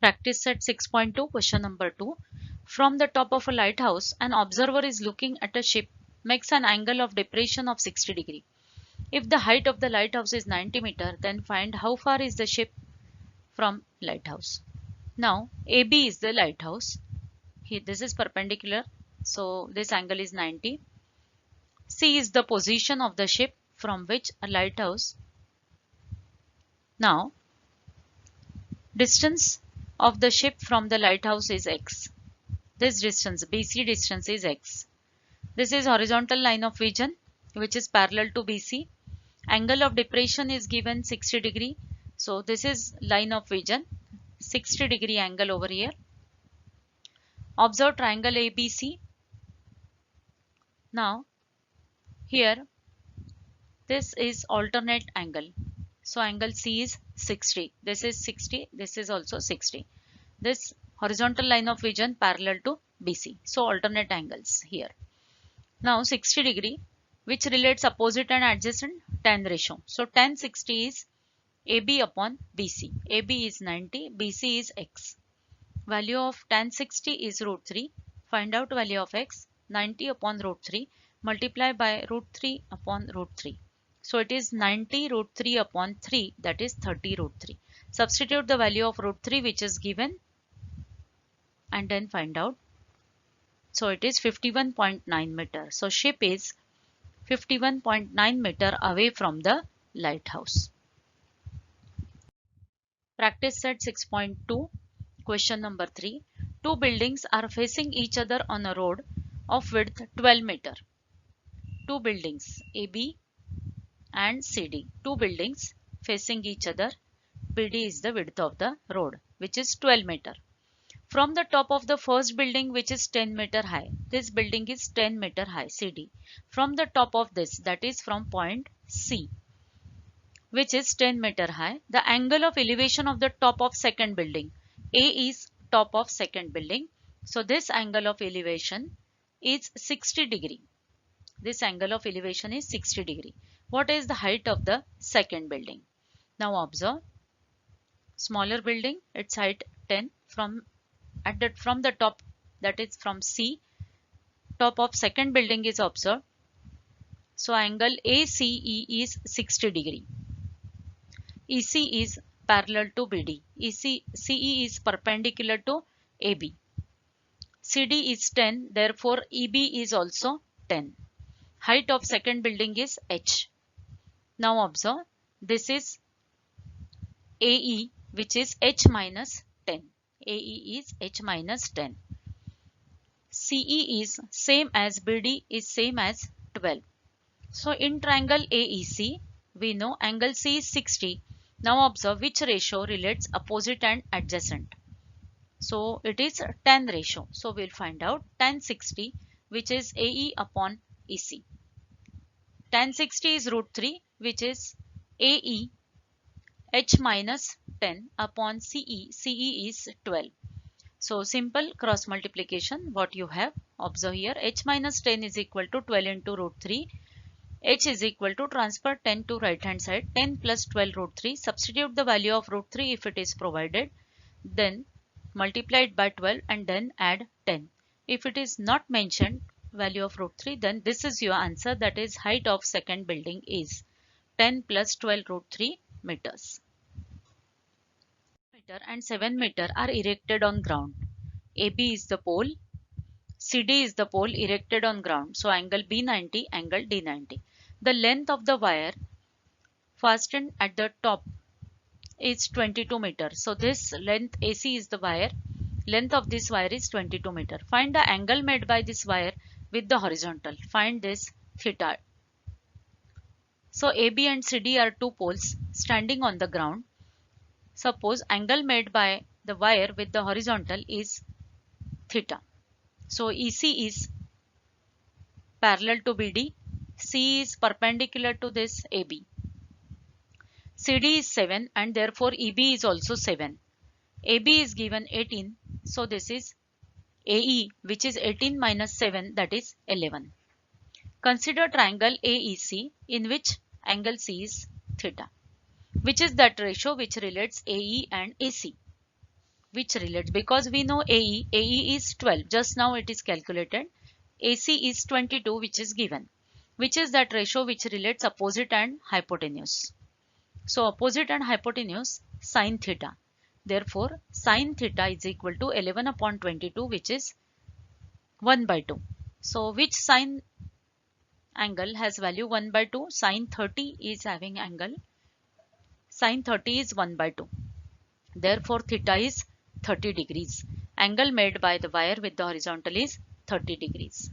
Practice set 6.2, question number 2. From the top of a lighthouse, an observer is looking at a ship makes an angle of depression of 60 degree. If the height of the lighthouse is 90 meter, then find how far is the ship from lighthouse. Now AB is the lighthouse. Here this is perpendicular, so this angle is 90. C is the position of the ship from which a lighthouse. Now distance of the ship from the lighthouse is x. This distance, BC distance, is x. This is horizontal line of vision which is parallel to BC. Angle of depression is given 60 degree. So this is line of vision, 60 degree angle over here. Observe triangle ABC. Now here this is alternate angle. So angle C is 60. This is 60. This is also 60. This horizontal line of vision parallel to BC. So alternate angles here. Now 60 degree, which relates opposite and adjacent, tan ratio. So tan 60 is AB upon BC. AB is 90, BC is x. Value of tan 60 is root 3. Find out value of x. 90 upon root 3 multiply by root 3 upon root 3. So it is 90 root 3 upon 3, that is 30 root 3. Substitute the value of root 3 which is given and then find out. So it is 51.9 meter. So ship is 51.9 meter away from the lighthouse. Practice set 6.2, question number 3. Two buildings are facing each other on a road of width 12 meter. Two buildings AB and CD. Two buildings facing each other. BD is the width of the road which is 12 meter. From the top of the first building which is 10 meter high. This building is 10 meter high, CD. From the top of this, that is from point C, which is 10 meter high, the angle of elevation of the top of second building. A is top of second building. So this angle of elevation is 60 degree. This angle of elevation is 60 degree. What is the height of the second building? Now observe. Smaller building, its height 10. From the top, that is from C, top of second building is observed. So angle ACE is 60 degree. EC is parallel to BD. CE is perpendicular to AB. CD is 10, therefore EB is also 10. Height of second building is H. Now observe, this is AE which is H minus 10. AE is H minus 10. CE is same as BD is same as 12. So in triangle AEC, we know angle C is 60. Now observe which ratio relates opposite and adjacent. So it is tan ratio. So we'll find out tan 60 which is AE upon EC. Tan 60 is root 3 which is AE H minus 10 upon CE. CE is 12. So simple cross multiplication, what you have, observe here, H minus 10 is equal to 12 into root 3. H is equal to transfer 10 to right hand side, 10 plus 12 root 3. Substitute the value of root 3 if it is provided. Then multiply it by 12 and then add 10. If it is not mentioned value of root 3, then this is your answer, that is height of second building is 10 plus 12 root 3 meters. Meter and 7 meter are erected on ground. AB is the pole, CD is the pole erected on ground. So angle B90, angle D90. The length of the wire fastened at the top is 22 meters. So this length AC is the wire. Length of this wire is 22 meters. Find the angle made by this wire with the horizontal. Find this theta. So AB and CD are two poles standing on the ground. Suppose angle made by the wire with the horizontal is theta. So EC is parallel to BD. C is perpendicular to this AB. CD is 7 and therefore EB is also 7. AB is given 18. So this is AE which is 18 minus 7, that is 11. Consider triangle AEC in which angle C is theta. Which is that ratio which relates AE and AC? which relates, because we know AE is 12, just now it is calculated. AC is 22, which is given. Which is that ratio which relates opposite and hypotenuse? So opposite and hypotenuse, sine theta. Therefore, sine theta is equal to 11 upon 22, which is 1 by 2. So which sine angle has value 1 by 2? Sine 30 is having angle. Sine 30 is 1 by 2. Therefore, theta is 30 degrees. Angle made by the wire with the horizontal is 30 degrees.